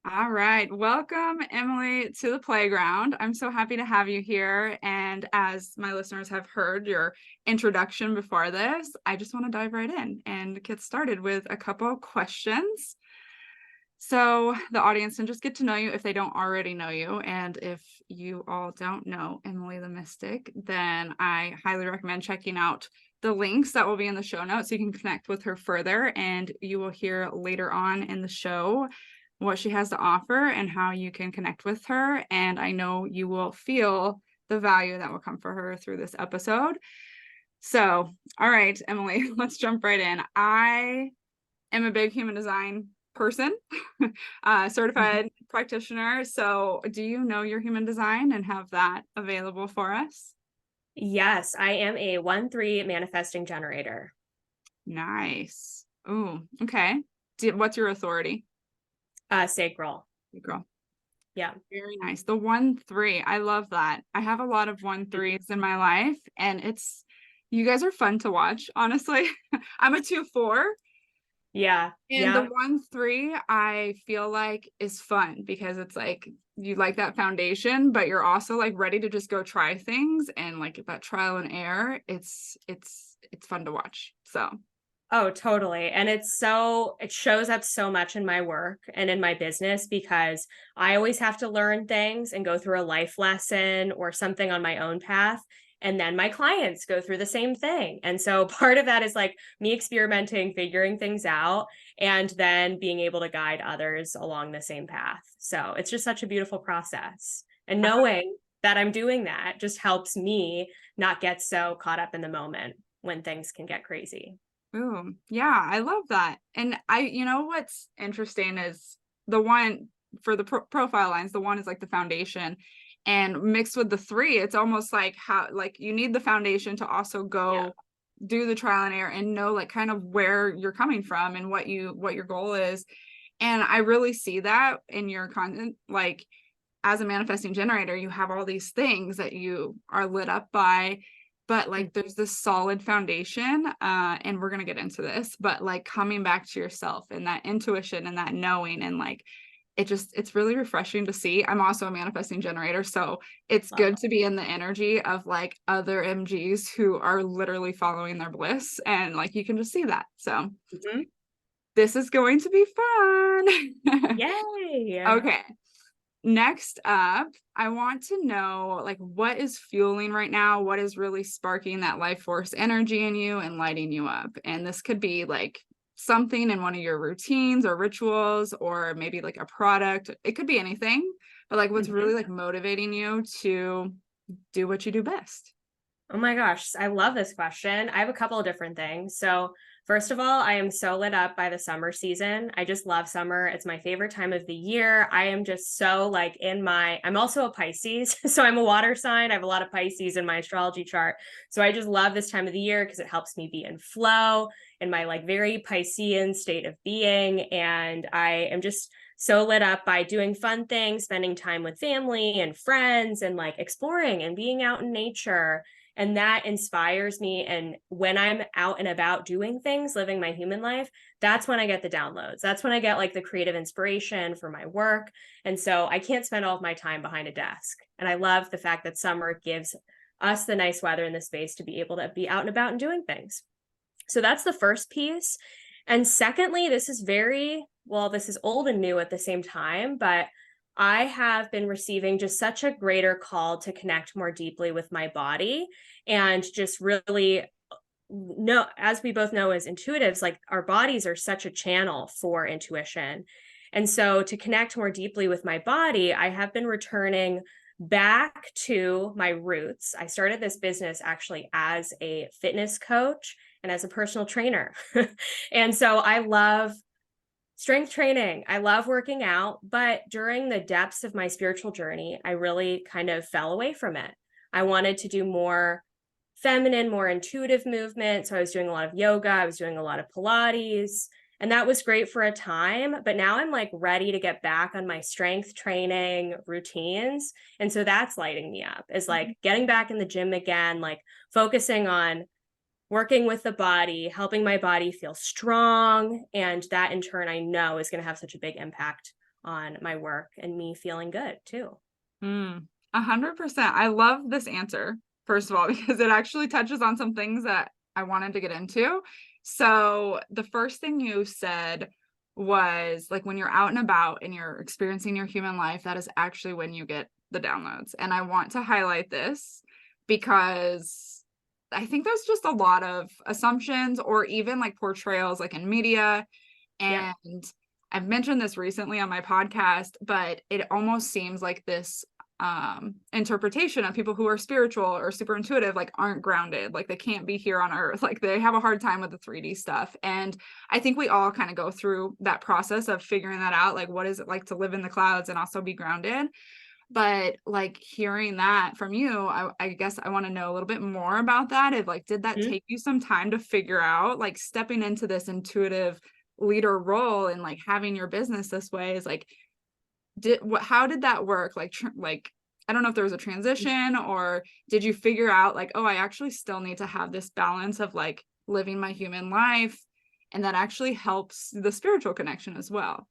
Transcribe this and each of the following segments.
All right. Welcome, Emily, to the playground. I'm so happy to have you here. And as my listeners have heard your introduction before this, I just want to dive right in and get started with a couple of questions. So the audience can just get to know you if they don't already know you. And if you all don't know Emily the Mystic, then I highly recommend checking out the links that will be in the show notes so you can connect with her further. And you will hear later on in the show what she has to offer and how you can connect with her. And I know you will feel the value that will come for her through this episode. So, all right, Emily, let's jump right in. I am a big human design person, certified practitioner. So, do you know your human design and have that available for us? Yes, I am a 1-3 manifesting generator. Nice. Oh, okay. What's your authority? Sacral. Good girl. Yeah. Very nice. The 1-3. I love that. I have a lot of 1-3s in my life, and you guys are fun to watch, honestly. I'm a 2-4. Yeah. And the Yeah. 1-3, I feel like is fun because it's like you like that foundation, but you're also like ready to just go try things and like that trial and error. It's fun to watch. So Oh, totally. And it shows up so much in my work and in my business because I always have to learn things and go through a life lesson or something on my own path. And then my clients go through the same thing. And so part of that is like me experimenting, figuring things out, and then being able to guide others along the same path. So it's just such a beautiful process. And knowing that I'm doing that just helps me not get so caught up in the moment when things can get crazy. boom. Yeah, I love that. And you know what's interesting is the one for the profile lines, the one is like the foundation, and mixed with the 3, it's almost like how like you need the foundation to also Yeah. go do the trial and error and know like kind of where you're coming from and what your goal is. And I really see that in your content. Like as a manifesting generator, you have all these things that you are lit up by, but like there's this solid foundation, and we're going to get into this, but like coming back to yourself and that intuition and that knowing, and like it's really refreshing to see. I'm also a manifesting generator, so it's Love good to be in the energy of like other MGs who are literally following their bliss, and like you can just see that. So it. Mhm. this is going to be fun. Yay. Okay. Next up, I want to know like what is fueling right now, what is really sparking that life force energy in you and lighting you up. And this could be like something in one of your routines or rituals, or maybe like a product. It could be anything, but like what's Mhm. really like motivating you to do what you do best. Oh my gosh, I love this question. I have a couple of different things. So, first of all, I am so lit up by the summer season. I just love summer. It's my favorite time of the year. I am just so like I'm also a Pisces, so I'm a water sign. I have a lot of Pisces in my astrology chart. So, I just love this time of the year because it helps me be in flow in my like very Piscean state of being. And I am just so lit up by doing fun things, spending time with family and friends, and like exploring and being out in nature, and that inspires me. And when I'm out and about doing things, living my human life, that's when I get the downloads. That's when I get like the creative inspiration for my work. And so I can't spend all of my time behind a desk. And I love the fact that summer gives us the nice weather and the space to be able to be out and about and doing things. So that's the first piece. And secondly, this is old and new at the same time, but I have been receiving just such a greater call to connect more deeply with my body and just really know, as we both know as intuitives, like our bodies are such a channel for intuition. And so to connect more deeply with my body, I have been returning back to my roots. I started this business actually as a fitness coach and as a personal trainer. And so I love strength training. I love working out, but during the depths of my spiritual journey, I really kind of fell away from it. I wanted to do more feminine, more intuitive movement. So I was doing a lot of yoga, I was doing a lot of Pilates, and that was great for a time. But now I'm like ready to get back on my strength training routines. And so that's lighting me up, is like getting back in the gym again, like focusing on working with the body, helping my body feel strong. And that in turn, I know is going to have such a big impact on my work and me feeling good too. 100%. I love this answer, first of all, because it actually touches on some things that I wanted to get into. So the first thing you said was like when you're out and about and you're experiencing your human life, that is actually when you get the downloads. And I want to highlight this because I think there's just a lot of assumptions or even like portrayals like in media. Yep. And I've mentioned this recently on my podcast, but it almost seems like this interpretation of people who are spiritual or super intuitive like aren't grounded, like they can't be here on earth, like they have a hard time with the 3D stuff. And I think we all kind of go through that process of figuring that out, like what is it like to live in the clouds and also be grounded. But like hearing that from you, I guess I want to know a little bit more about that. If like, did that Mhm. take you some time to figure out, like stepping into this intuitive leader role and like having your business this way is like, how did that work? Like, like, I don't know if there was a transition or did you figure out like, oh, I actually still need to have this balance of like living my human life, and that actually helps the spiritual connection as well.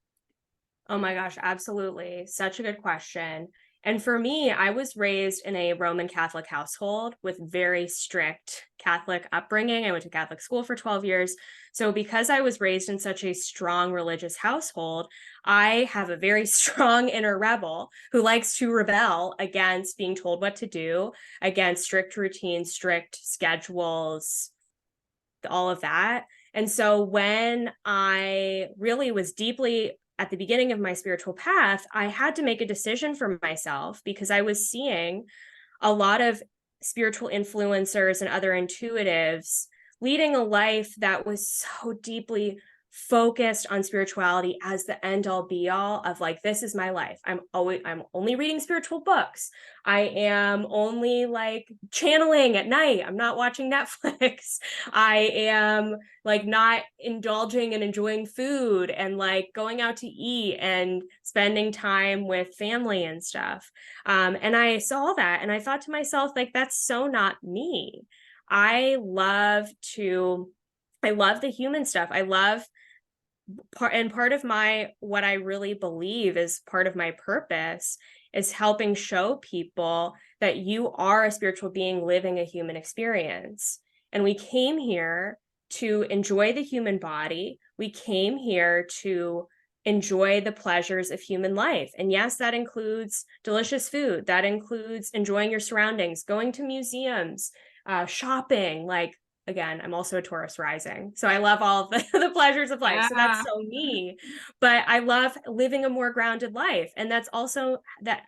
Oh my gosh, absolutely. Such a good question. And for me, I was raised in a Roman Catholic household with very strict Catholic upbringing. I went to Catholic school for 12 years. So, because I was raised in such a strong religious household, I have a very strong inner rebel who likes to rebel against being told what to do, against strict routines, strict schedules, all of that. And so when I really was deeply at the beginning of my spiritual path, I had to make a decision for myself because I was seeing a lot of spiritual influencers and other intuitives leading a life that was so deeply focused on spirituality as the end all be all of like, this is my life. I'm only reading spiritual books. I am only like channeling at night. I'm not watching Netflix. I am like not indulging and enjoying food and like going out to eat and spending time with family and stuff. And I saw that and I thought to myself, like, that's so not me. I love to, I love the human stuff. I love part of my, what I really believe is part of my purpose is helping show people that you are a spiritual being living a human experience. And we came here to enjoy the human body. We came here to enjoy the pleasures of human life. And yes, that includes delicious food. That includes enjoying your surroundings, going to museums, shopping. Like, again, I'm also a Taurus rising. So I love all of the pleasures of life. So that's Yeah. so me. But I love living a more grounded life. And that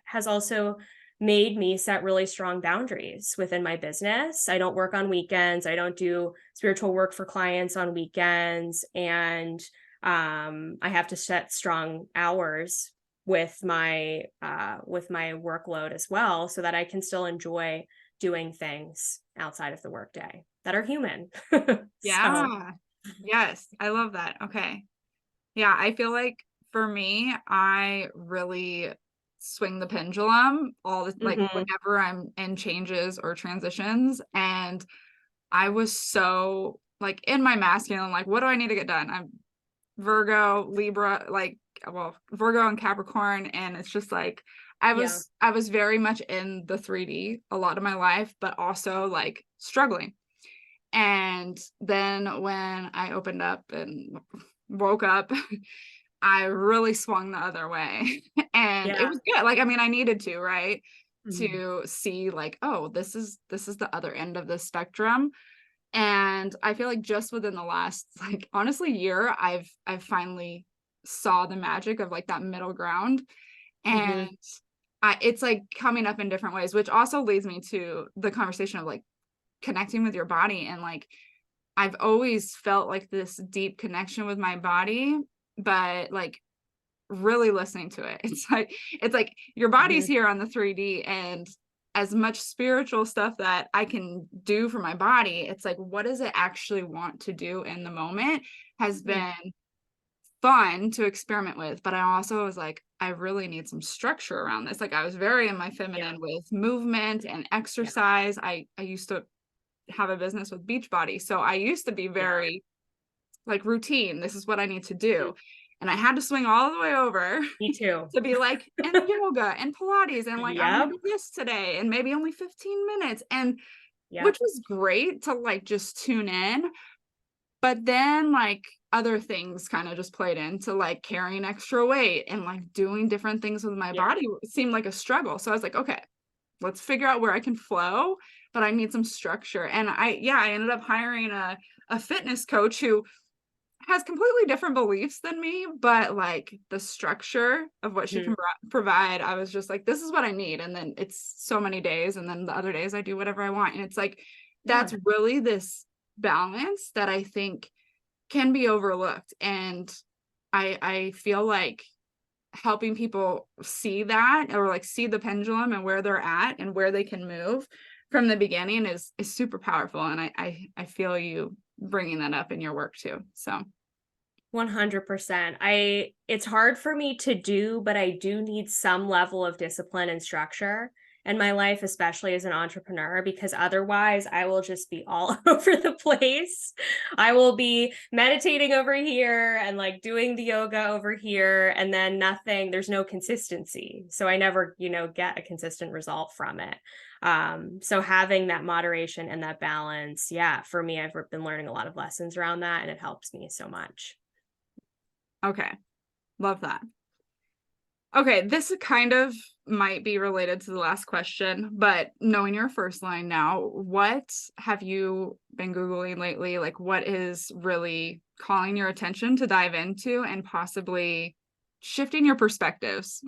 has also made me set really strong boundaries within my business. I don't work on weekends. I don't do spiritual work for clients on weekends. And I have to set strong hours with my workload as well, so that I can still enjoy doing things outside of the workday that are human. So, Yeah. Yes. I love that. Okay. Yeah. I feel like for me, I really swing the pendulum all the like mhm. whenever I'm in changes or transitions. And I was so like in my masculine, like, what do I need to get done? I'm Virgo, Libra, like, well, Virgo and Capricorn. And it's just like, Yeah. I was very much in the 3D a lot of my life, but also like struggling. And then when I opened up and woke up, I really swung the other way. And it Yeah. was good. Like, I mean, I needed to, right? Mhm. To see like, oh, this is the other end of the spectrum. And I feel like just within the last like honestly year, I've finally saw the magic of like that middle ground. And Mhm. it's like coming up in different ways, which also leads me to the conversation of like connecting with your body. And like I've always felt like this deep connection with my body, but like really listening to it. It's like your body's Mhm. here on the 3D, and as much spiritual stuff that I can do for my body, it's like what does it actually want to do in the moment has Mhm. been fun to experiment with. But I also was like, I really need some structure around this. Like I was very in my Yeah. feminine with movement and Yeah. exercise. I used to have a business with Beachbody. So I used to be Yeah. very like routine. This is what I need to do. And I had to swing all the way over Me too. to be like, and yoga and Pilates, and like, I'm gonna Yep. do this today, and maybe only 15 minutes. And which Yep. was great to like just tune in. But then like other things kind of just played into like carrying extra weight and like doing different things with my Yeah. body seemed like a struggle. So I was like, okay, let's figure out where I can flow, but I need some structure. And I ended up hiring a fitness coach who has completely different beliefs than me, but like the structure of what she Mhm. can provide, I was just like, this is what I need. And then it's so many days, and then the other days I do whatever I want. And it's like, Yeah. that's really this balance that I think can be overlooked. And I feel like helping people see that, or like see the pendulum and where they're at and where they can move from the beginning is super powerful. And I feel you bringing that up in your work too. So 100%. It's hard for me to do, but I do need some level of discipline and structure in my life, especially as an entrepreneur, because otherwise I will just be all over the place. I will be meditating over here and like doing the yoga over here, and then nothing, there's no consistency. So I never, get a consistent result from it. So having that moderation and that balance, yeah, for me, I've been learning a lot of lessons around that, and it helps me so much. okay, love that. Okay, this kind of might be related to the last question, but knowing your first line now, what have you been Googling lately? Like, what is really calling your attention to dive into and possibly shifting your perspectives?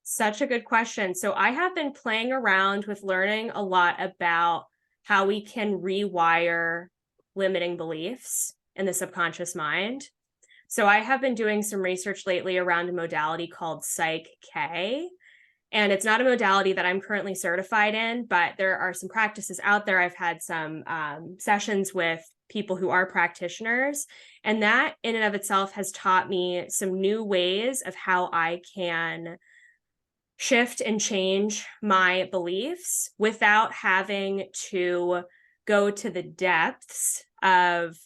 Such a good question. So I have been playing around with learning a lot about how we can rewire limiting beliefs in the subconscious mind. So I have been doing some research lately around a modality called Psych K. And it's not a modality that I'm currently certified in, but there are some practices out there. I've had some sessions with people who are practitioners. And that in and of itself has taught me some new ways of how I can shift and change my beliefs without having to go to the depths of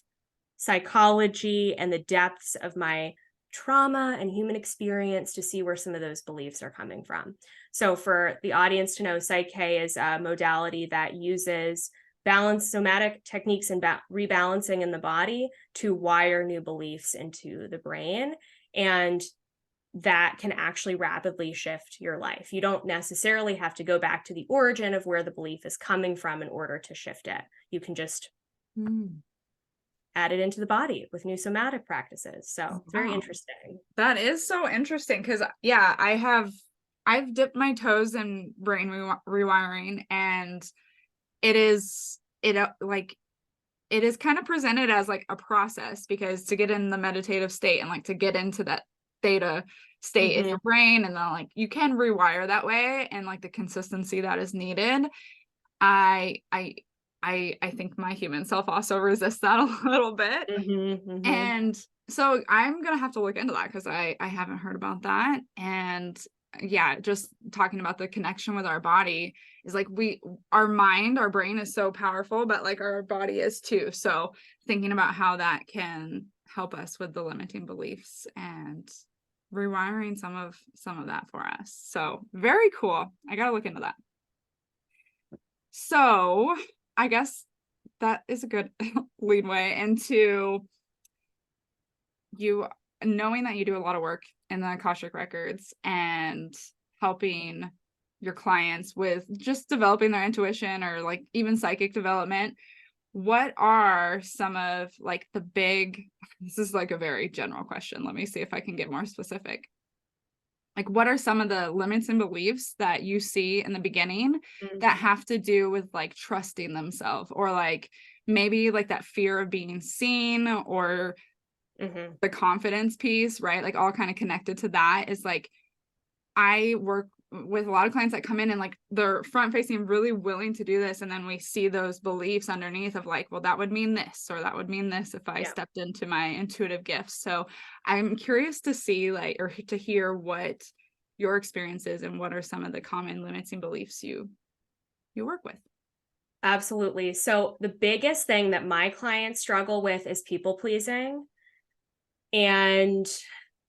psychology and the depths of my trauma and human experience to see where some of those beliefs are coming from. So for the audience to know, Psych-K is a modality that uses balanced somatic techniques and rebalancing in the body to wire new beliefs into the brain. And that can actually rapidly shift your life. You don't necessarily have to go back to the origin of where the belief is coming from in order to shift it. You can just add it into the body with new somatic practices. So it's very Wow. interesting. That is so interesting because yeah, I've dipped my toes in brain rewiring, and it is like it is kind of presented as like a process, because to get in the meditative state and like to get into that theta state in your brain, and then like you can rewire that way, and like the consistency that is needed. I I I think my human self also resists that a little bit. And so I'm gonna have to look into that because I haven't heard about that. And yeah, just talking about the connection with our body is like our mind, our brain is so powerful, but like our body is too. So thinking about how that can help us with the limiting beliefs and rewiring some of that for us. So very cool. I gotta look into that. So I guess that is a good leadway into you knowing that you do a lot of work in the Akashic Records and helping your clients with just developing their intuition or like even psychic development. What are some of like the big, this is like a very general question. Let me see if I can get more specific. Like, what are some of the limits and beliefs that you see in the beginning that have to do with like trusting themselves, or like maybe like that fear of being seen, or the confidence piece, right? Like all kind of connected to that is like, I work with a lot of clients that come in and like they're front facing, really willing to do this. And then we see those beliefs underneath of like, well, that would mean this, or that would mean this if I stepped into my intuitive gifts. So I'm curious to see like, or to hear what your experience is and what are some of the common limiting beliefs you work with. Absolutely. So the biggest thing that my clients struggle with is people pleasing. and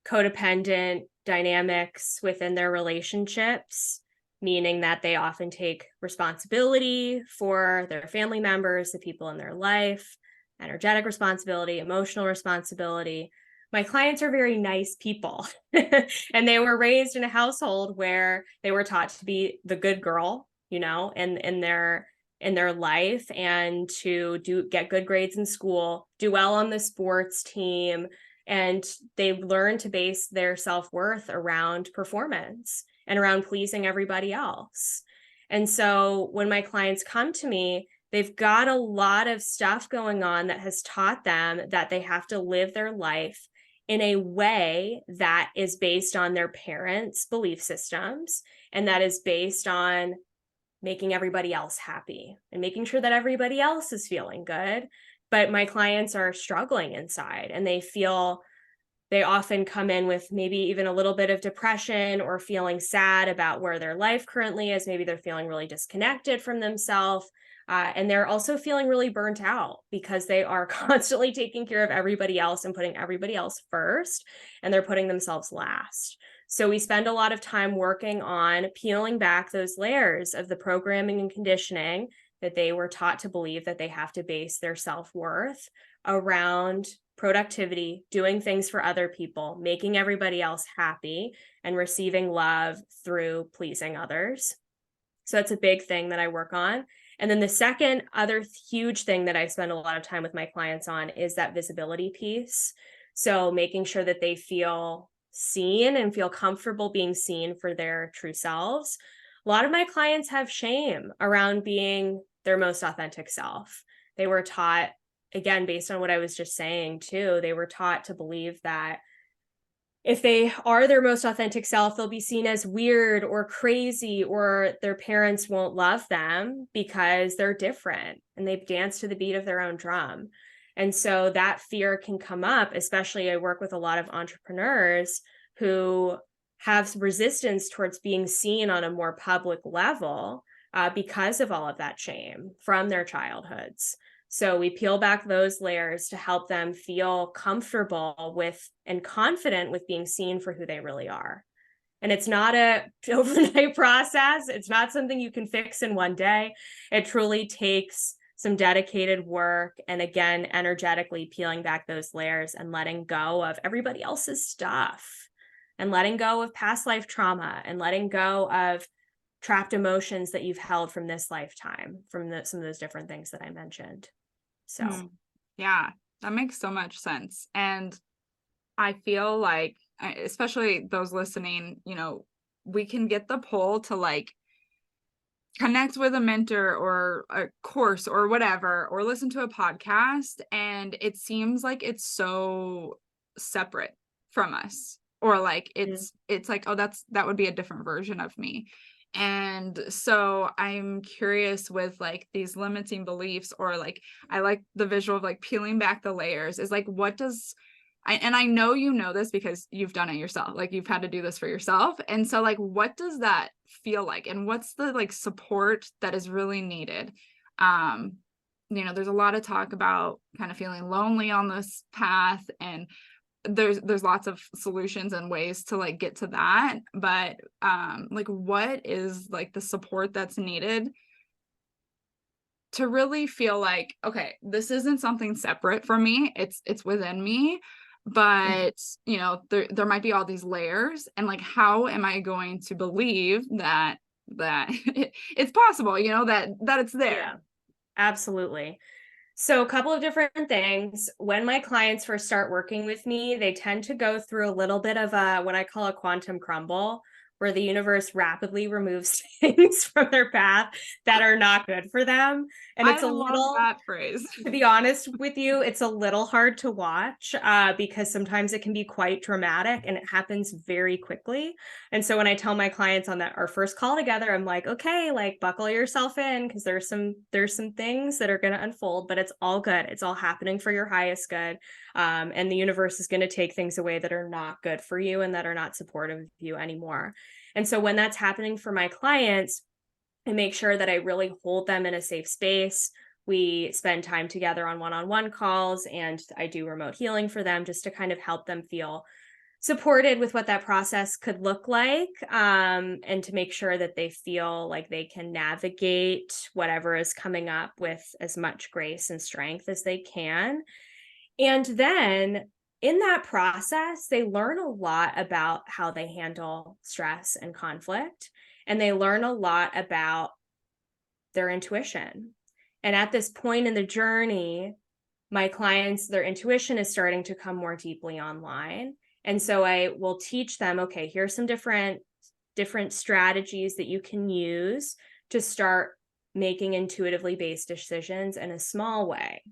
codependent dynamics within their relationships, meaning that they often take responsibility for their family members, the people in their life, energetic responsibility, emotional responsibility. My clients are very nice people, and they were raised in a household where they were taught to be the good girl, in their life, and to get good grades in school, do well on the sports team, and they learn to base their self-worth around performance and around pleasing everybody else. And so when my clients come to me, they've got a lot of stuff going on that has taught them that they have to live their life in a way that is based on their parents' belief systems, and that is based on making everybody else happy and making sure that everybody else is feeling good. But my clients are struggling inside, and they often come in with maybe even a little bit of depression or feeling sad about where their life currently is. Maybe they're feeling really disconnected from themselves. And they're also feeling really burnt out because they are constantly taking care of everybody else and putting everybody else first, and they're putting themselves last. So we spend a lot of time working on peeling back those layers of the programming and conditioning that they were taught to believe that they have to base their self-worth around productivity, doing things for other people, making everybody else happy, and receiving love through pleasing others. So that's a big thing that I work on. And then the second other huge thing that I spend a lot of time with my clients on is that visibility piece. So making sure that they feel seen and feel comfortable being seen for their true selves. A lot of my clients have shame around being their most authentic self. They were taught, again, based on what I was just saying too, they were taught to believe that if they are their most authentic self, they'll be seen as weird or crazy, or their parents won't love them because they're different and they dance to the beat of their own drum. And so that fear can come up, especially I work with a lot of entrepreneurs who have resistance towards being seen on a more public level because of all of that shame from their childhoods. So we peel back those layers to help them feel comfortable with and confident with being seen for who they really are. And it's not a overnight process. It's not something you can fix in one day. It truly takes some dedicated work, and again, energetically peeling back those layers and letting go of everybody else's stuff, and letting go of past life trauma, and letting go of trapped emotions that you've held from this lifetime, from some of those different things that I mentioned. So, yeah, that makes so much sense. And I feel like, especially those listening, we can get the pull to like connect with a mentor or a course or whatever, or listen to a podcast, and it seems like it's so separate from us, or like it's like, oh, that would be a different version of me. And so I'm curious with like these limiting beliefs, or like I like the visual of like peeling back the layers, is like, what does I know this because you've done it yourself, like you've had to do this for yourself. And so like, what does that feel like, and what's the like support that is really needed? There's a lot of talk about kind of feeling lonely on this path, and there's lots of solutions and ways to like get to that, but like, what is like the support that's needed to really feel like, okay, this isn't something separate from me, it's within me, but there might be all these layers, and like, how am I going to believe that it's possible, that it's there? yeah, absolutely. So a couple of different things. When my clients first start working with me, they tend to go through a little bit of what I call a quantum crumble, where the universe rapidly removes things from their path that are not good for them. And it's I love that phrase. to be honest with you, it's a little hard to watch because sometimes it can be quite dramatic and it happens very quickly. And so when I tell my clients on our first call together, I'm like, okay, like buckle yourself in, because there's some things that are going to unfold, but it's all good. It's all happening for your highest good. And the universe is going to take things away that are not good for you and that are not supportive of you anymore. And so when that's happening for my clients, I make sure that I really hold them in a safe space. we spend time together on one-on-one calls, and I do remote healing for them just to kind of help them feel supported with what that process could look like, and to make sure that they feel like they can navigate whatever is coming up with as much grace and strength as they can. And then in that process, they learn a lot about how they handle stress and conflict, and they learn a lot about their intuition. And at this point in the journey, my clients, their intuition is starting to come more deeply online. And so I will teach them, okay, here's some different strategies that you can use to start making intuitively based decisions in a small way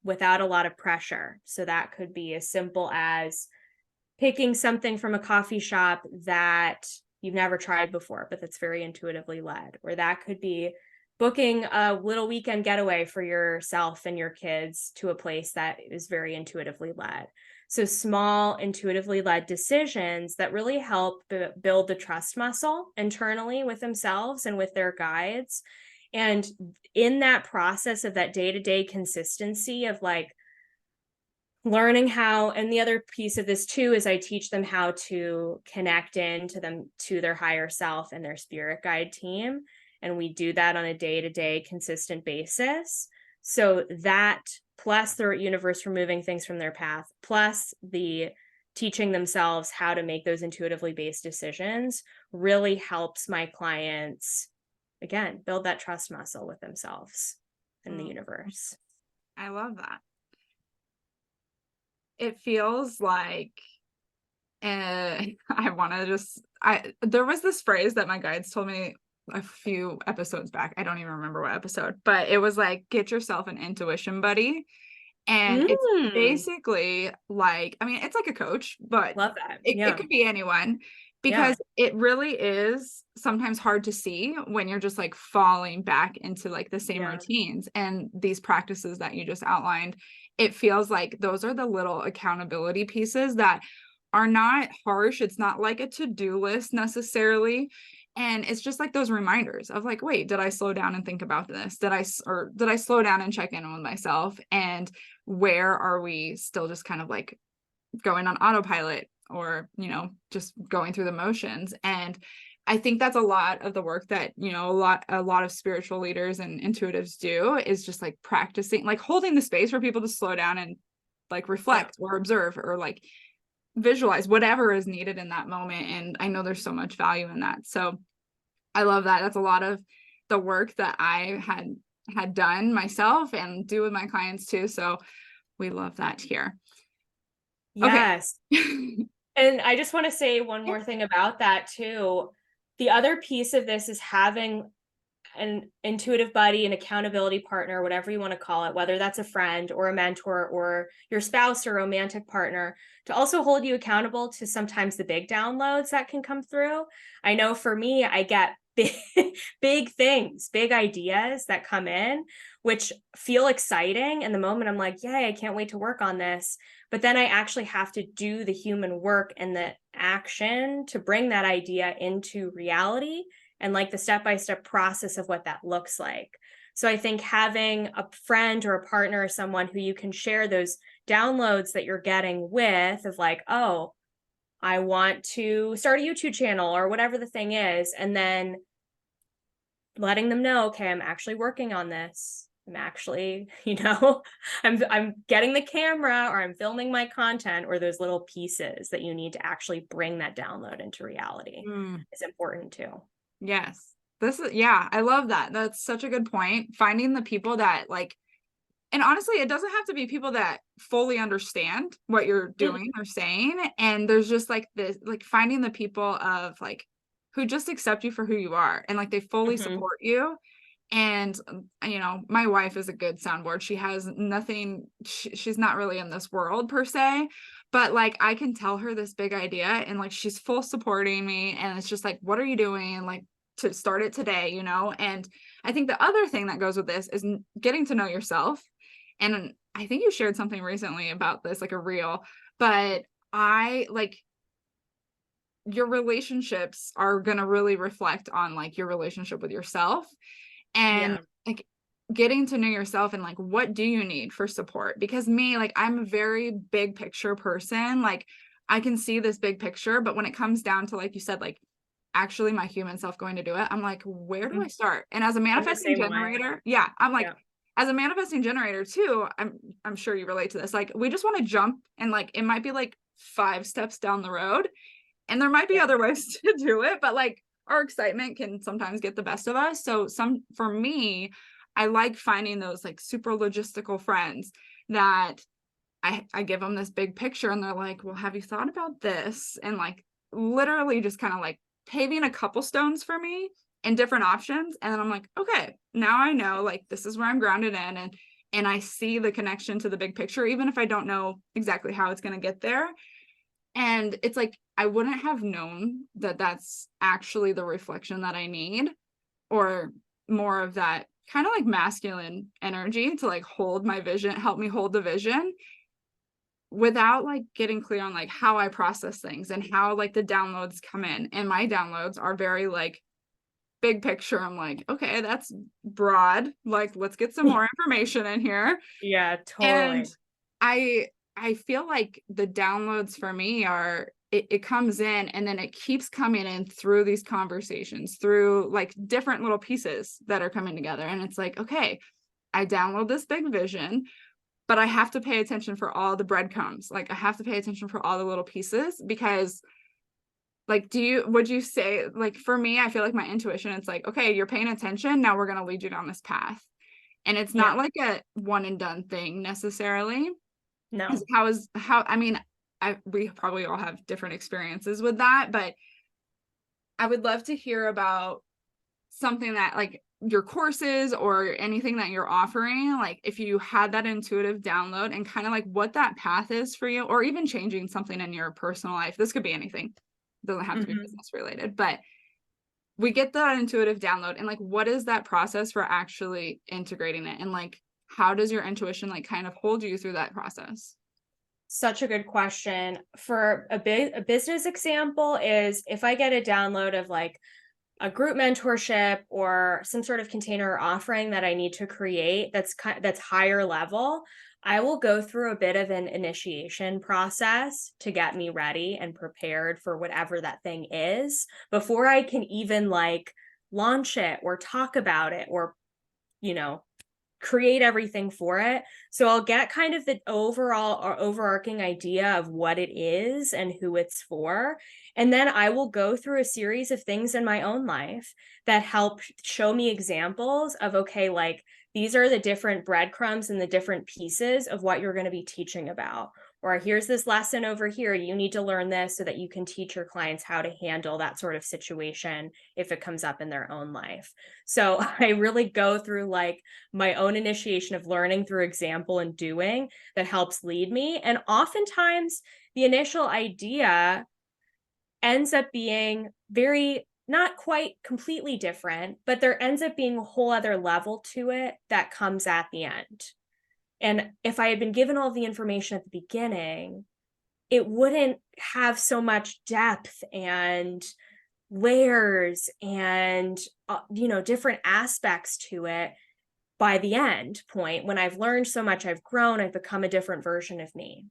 without a lot of pressure. So that could be as simple as picking something from a coffee shop that you've never tried before, but that's very intuitively led. Or that could be booking a little weekend getaway for yourself and your kids to a place that is very intuitively led. So small, intuitively led decisions that really help build the trust muscle internally with themselves and with their guides. And in that process of that day-to-day consistency of like learning how, and the other piece of this too is I teach them how to connect into them to their higher self and their spirit guide team. And we do that on a day-to-day consistent basis. So that plus the universe removing things from their path, plus the teaching themselves how to make those intuitively based decisions really helps my clients, again, build that trust muscle with themselves and the universe. I love that. It feels like, I want to just, there was this phrase that my guides told me a few episodes back. I don't even remember what episode, but it was like, get yourself an intuition buddy. And it's basically like, I mean, it's like a coach, but love that. It could be anyone, because it really is sometimes hard to see when you're just like falling back into like the same routines. And these practices that you just outlined, it feels like those are the little accountability pieces that are not harsh. It's not like a to-do list necessarily. And it's just like those reminders of like, wait, did I slow down and think about this? Did I slow down and check in with myself? And where are we still just kind of like going on autopilot, or, you know, just going through the motions? And I think that's a lot of the work that, you know, a lot of spiritual leaders and intuitives do, is just like practicing, like holding the space for people to slow down and like reflect or observe or like visualize whatever is needed in that moment. And I know there's so much value in that. So I love that. That's a lot of the work that I had done myself and do with my clients too. So we love that here. Yes. Okay. And I just want to say one more thing about that too. The other piece of this is having an intuitive buddy, an accountability partner, whatever you want to call it, whether that's a friend or a mentor or your spouse or romantic partner, to also hold you accountable to sometimes the big downloads that can come through. I know for me, I get big things, big ideas that come in, which feel exciting. In the moment, I'm like, yay, I can't wait to work on this. But then I actually have to do the human work and the action to bring that idea into reality, and like the step-by-step process of what that looks like. So I think having a friend or a partner or someone who you can share those downloads that you're getting with, of like, oh, I want to start a YouTube channel or whatever the thing is, and then letting them know, okay, I'm actually working on this. I'm actually, I'm getting the camera, or I'm filming my content, or those little pieces that you need to actually bring that download into reality is important too. Yes. I love that. That's such a good point. Finding the people that like, and honestly, it doesn't have to be people that fully understand what you're doing or saying. And there's just like this, like finding the people of like, who just accept you for who you are, and like they fully support you. And, you know, my wife is a good soundboard. She has nothing, she's not really in this world per se, but like I can tell her this big idea and like she's full supporting me. And it's just like, what are you doing? And like, to start it today, you know? And I think the other thing that goes with this is getting to know yourself. And I think you shared something recently about this, like a reel, but I like, your relationships are going to really reflect on like your relationship with yourself. And like getting to know yourself and like, what do you need for support? Because me, like, I'm a very big picture person. Like, I can see this big picture, but when it comes down to, like you said, like actually my human self going to do it, I'm like, where do I start? And as a I'm the manifesting same way. generator, yeah, I'm like, Yeah. as a manifesting generator too, I'm sure you relate to this. Like, we just want to jump, and like it might be like 5 steps down the road, and there might be Yeah. other ways to do it, but like our excitement can sometimes get the best of us. So for me, I like finding those like super logistical friends that I give them this big picture, and they're like, well, have you thought about this? And like literally just kind of like paving a couple stones for me and different options. And then I'm like, okay, now I know, like, this is where I'm grounded in, and I see the connection to the big picture, even if I don't know exactly how it's going to get there. And it's like, I wouldn't have known that that's actually the reflection that I need, or more of that kind of like masculine energy to like hold my vision, help me hold the vision, without like getting clear on like how I process things and how like the downloads come in. And my downloads are very like big picture. I'm like, okay, that's broad. Like, let's get some more information in here. Yeah, And totally. I feel like the downloads for me are, it comes in and then it keeps coming in through these conversations, through like different little pieces that are coming together. And it's like, okay, I download this big vision, but I have to pay attention for all the breadcrumbs. Like, I have to pay attention for all the little pieces, because like, would you say, like, for me, I feel like my intuition, it's like, okay, you're paying attention. Now we're going to lead you down this path. And it's Yeah. not like a one and done thing necessarily. No. I mean, we probably all have different experiences with that, but I would love to hear about something that like your courses or anything that you're offering, like if you had that intuitive download and kind of like what that path is for you, or even changing something in your personal life. This could be anything. It doesn't have to be Mhm. business related, but we get that intuitive download, and like, what is that process for actually integrating it? And like, how does your intuition like kind of hold you through that process? Such a good question. For a business example is if I get a download of like a group mentorship or some sort of container offering that I need to create that's higher level, I will go through a bit of an initiation process to get me ready and prepared for whatever that thing is before I can even like launch it or talk about it or you know create everything for it. So I'll get kind of the overall or overarching idea of what it is and who it's for. And then I will go through a series of things in my own life that help show me examples of, okay, like these are the different breadcrumbs and the different pieces of what you're going to be teaching about. Or here's this lesson over here. You need to learn this so that you can teach your clients how to handle that sort of situation if it comes up in their own life. So I really go through like my own initiation of learning through example and doing that helps lead me. And oftentimes the initial idea ends up being very not quite completely different, but there ends up being a whole other level to it that comes at the end. And if I had been given all the information at the beginning, it wouldn't have so much depth and layers and different aspects to it by the end point. When I've learned so much, I've grown, I've become a different version of me.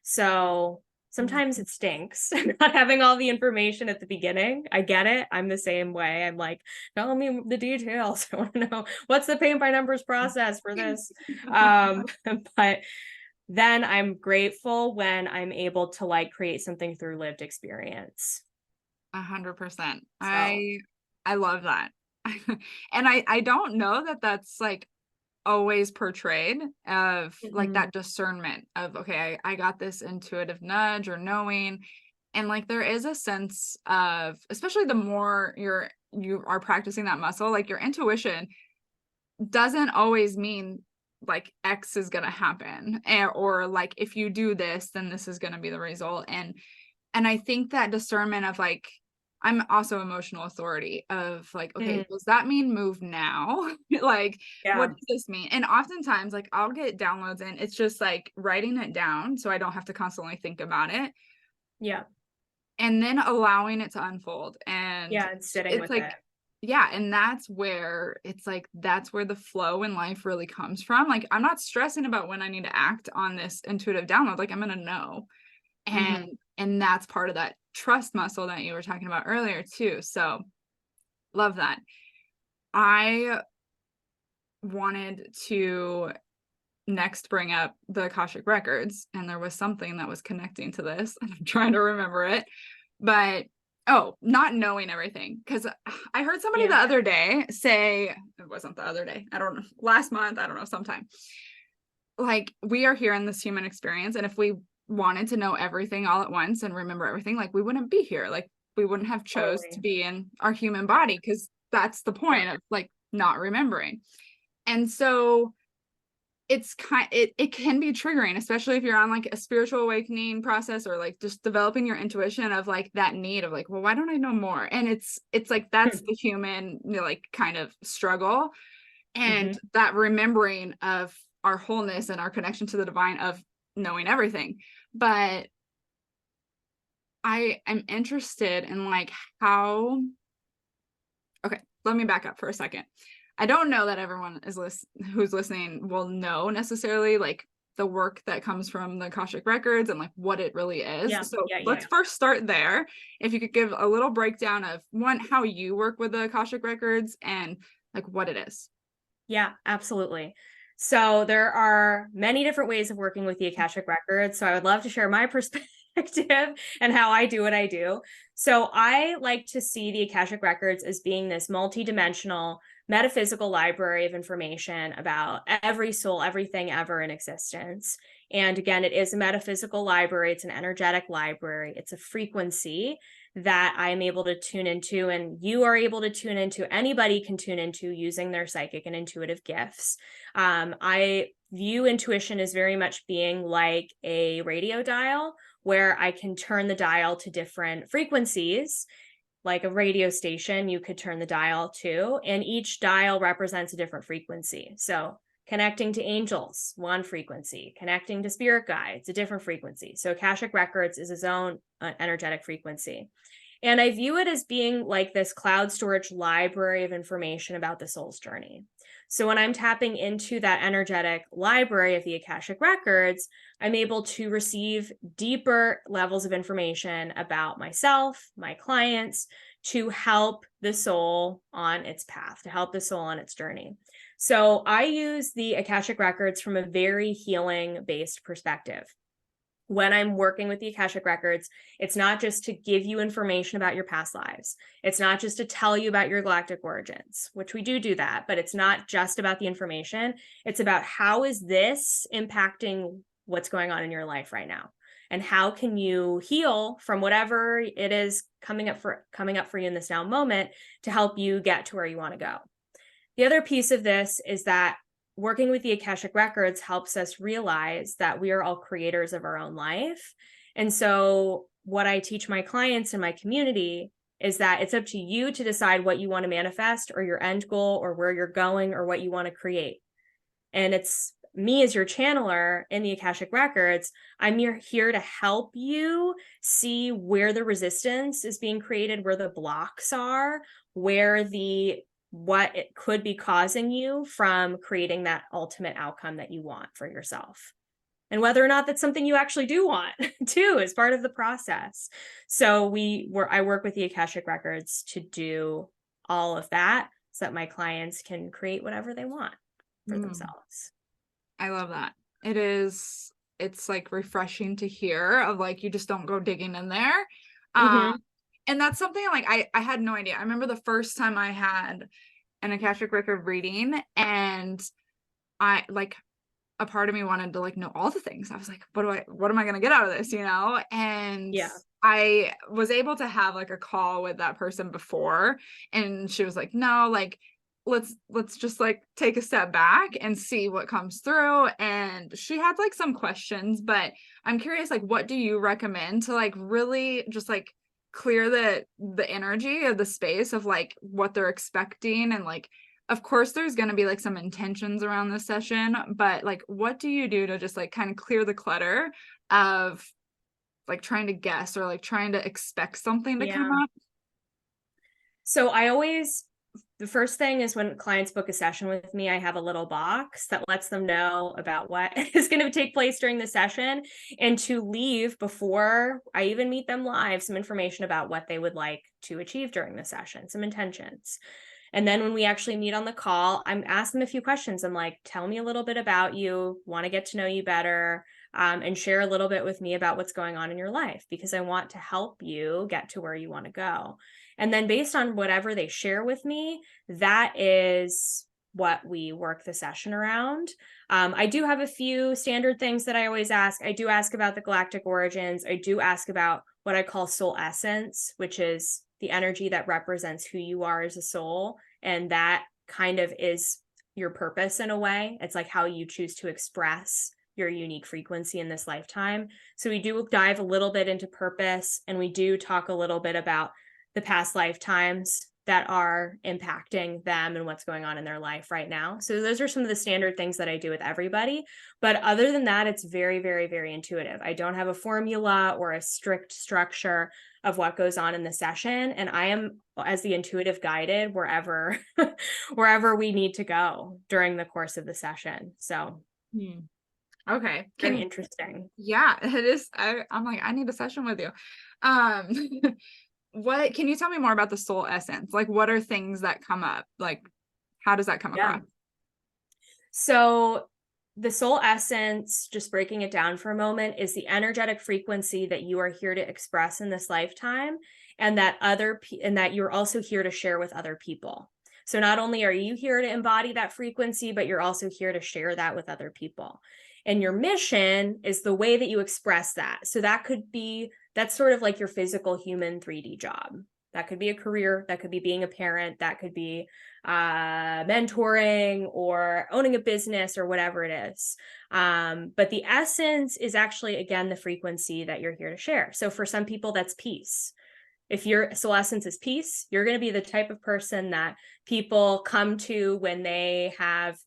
So sometimes it stinks not having all the information at the beginning. I get it. I'm the same way. I'm like, tell me the details. I want to know what's the paint by numbers process for this. But then I'm grateful when I'm able to like create something through lived experience. 100%. So I love that. And I don't know that that's like always portrayed, of like mhm. that discernment of, okay, I got this intuitive nudge or knowing. And like there is a sense of, especially the more you are practicing that muscle, like your intuition doesn't always mean like X is going to happen, or like if you do this then this is going to be the result. And I think that discernment of like, I'm also emotional authority of like, okay, Mm, does that mean move now? Like, what yeah. does this mean? And oftentimes, like, I'll get downloads and it's just like writing it down so I don't have to constantly think about it, Yeah. and then allowing it to unfold. And Yeah. And sitting it's with like, it. yeah, and that's where it's like, that's where the flow in life really comes from. Like, I'm not stressing about when I need to act on this intuitive download. Like, I'm gonna know. Mhm. And that's part of that trust muscle that you were talking about earlier too. So love that. I wanted to next bring up the Akashic Records, and there was something that was connecting to this, and I'm trying to remember it. But oh, not knowing everything. Because I heard somebody the Yeah. other day say, it wasn't the other day, I don't know, last month, I don't know, sometime. Like, we are here in this human experience, and if we wanted to know everything all at once and remember everything, like, we wouldn't be here. Like, we wouldn't have chose to Totally. be in our human Yeah. body, because that's the Yeah. point of like not remembering. And so it can be triggering, especially if you're on like a spiritual awakening process, or like just developing your intuition of like that need of like, well, why don't I know more? And it's like, that's the human, you know, like kind of struggle, and Mhm. that remembering of our wholeness and our connection to the divine of knowing everything. But I am interested in like how, okay, let me back up for a second. I don't know that everyone who's listening will know necessarily like the work that comes from the Akashic Records and like what it really is. Yeah. So Yeah. let's Yeah. first start there. If you could give a little breakdown of one, how you work with the Akashic Records and like what it is. Yeah, absolutely. So there are many different ways of working with the Akashic Records. So I would love to share my perspective and how I do what I do. So I like to see the Akashic Records as being this multidimensional metaphysical library of information about every soul, everything ever in existence. And again, it is a metaphysical library, it's an energetic library, it's a frequency that I'm able to tune into, and you are able to tune into. Anybody can tune into using their psychic and intuitive gifts. I view intuition as very much being like a radio dial, where I can turn the dial to different frequencies. Like a radio station, you could turn the dial to, and each dial represents a different frequency. So connecting to angels, one frequency; connecting to spirit guides, a different frequency. So Akashic Records is its own energetic frequency. And I view it as being like this cloud storage library of information about the soul's journey. So when I'm tapping into that energetic library of the Akashic Records, I'm able to receive deeper levels of information about myself, my clients, to help the soul on its path, to help the soul on its journey. So I use the Akashic Records from a very healing based perspective. When I'm working with the Akashic Records, it's not just to give you information about your past lives. It's not just to tell you about your galactic origins, which we do that, but it's not just about the information. It's about, how is this impacting what's going on in your life right now? And how can you heal from whatever it is coming up for you in this now moment, to help you get to where you want to go. The other piece of this is that working with the Akashic Records helps us realize that we are all creators of our own life. And so, what I teach my clients and my community is that it's up to you to decide what you want to manifest, or your end goal, or where you're going, or what you want to create. And it's me as your channeler in the Akashic Records. I'm here to help you see where the resistance is being created, where the blocks are, where what it could be causing you from creating that ultimate outcome that you want for yourself. And whether or not that's something you actually do want too, as part of the process. So I work with the Akashic Records to do all of that, so that my clients can create whatever they want for Mm, themselves. I love that. It's like refreshing to hear of like, you just don't go digging in there. Um, Mhm. and that's something like I had no idea. I remember the first time I had an Akashic Record reading, and I like, a part of me wanted to like know all the things. I was like, what am I gonna get out of this, you know? And Yeah. I was able to have like a call with that person before, and she was like, no, like, let's just like take a step back and see what comes through. And she had like some questions, but I'm curious, like, what do you recommend to like really just like clear the energy of the space of like what they're expecting, and like, of course there's going to be like some intentions around this session, but like, what do you do to just like kind of clear the clutter of like trying to guess or like trying to expect something to come Yeah. up? So I always the first thing is when clients book a session with me, I have a little box that lets them know about what is going to take place during the session, and to leave before I even meet them live some information about what they would like to achieve during the session, some intentions. And then when we actually meet on the call, I'm asking them a few questions. I'm like, tell me a little bit about you, want to get to know you better, and share a little bit with me about what's going on in your life, because I want to help you get to where you want to go. And then based on whatever they share with me, that is what we work the session around. I do have a few standard things that I always ask. I do ask about the galactic origins. I do ask about what I call soul essence, which is the energy that represents who you are as a soul. And that kind of is your purpose in a way. It's like how you choose to express your unique frequency in this lifetime. So we do dive a little bit into purpose, and we do talk a little bit about the past lifetimes that are impacting them and what's going on in their life right now. So those are some of the standard things that I do with everybody. But other than that, it's very, very, very intuitive. I don't have a formula or a strict structure of what goes on in the session. And I am, as the intuitive, guided wherever, wherever we need to go during the course of the session. So Okay. very interesting. Yeah, it is. I'm like, I need a session with you. Um, what can you tell me more about the soul essence? Like, what are things that come up? Like, how does that come Yeah. across? So the soul essence, just breaking it down for a moment, is the energetic frequency that you are here to express in this lifetime, and that and that you're also here to share with other people. So not only are you here to embody that frequency, but you're also here to share that with other people. And your mission is the way that you express that. So that's sort of like your physical human 3D job. That could be a career, that could be being a parent, that could be mentoring or owning a business or whatever it is. But the essence is actually, again, the frequency that you're here to share. So for some people, that's peace. If your soul essence is peace, you're going to be the type of person that people come to when they have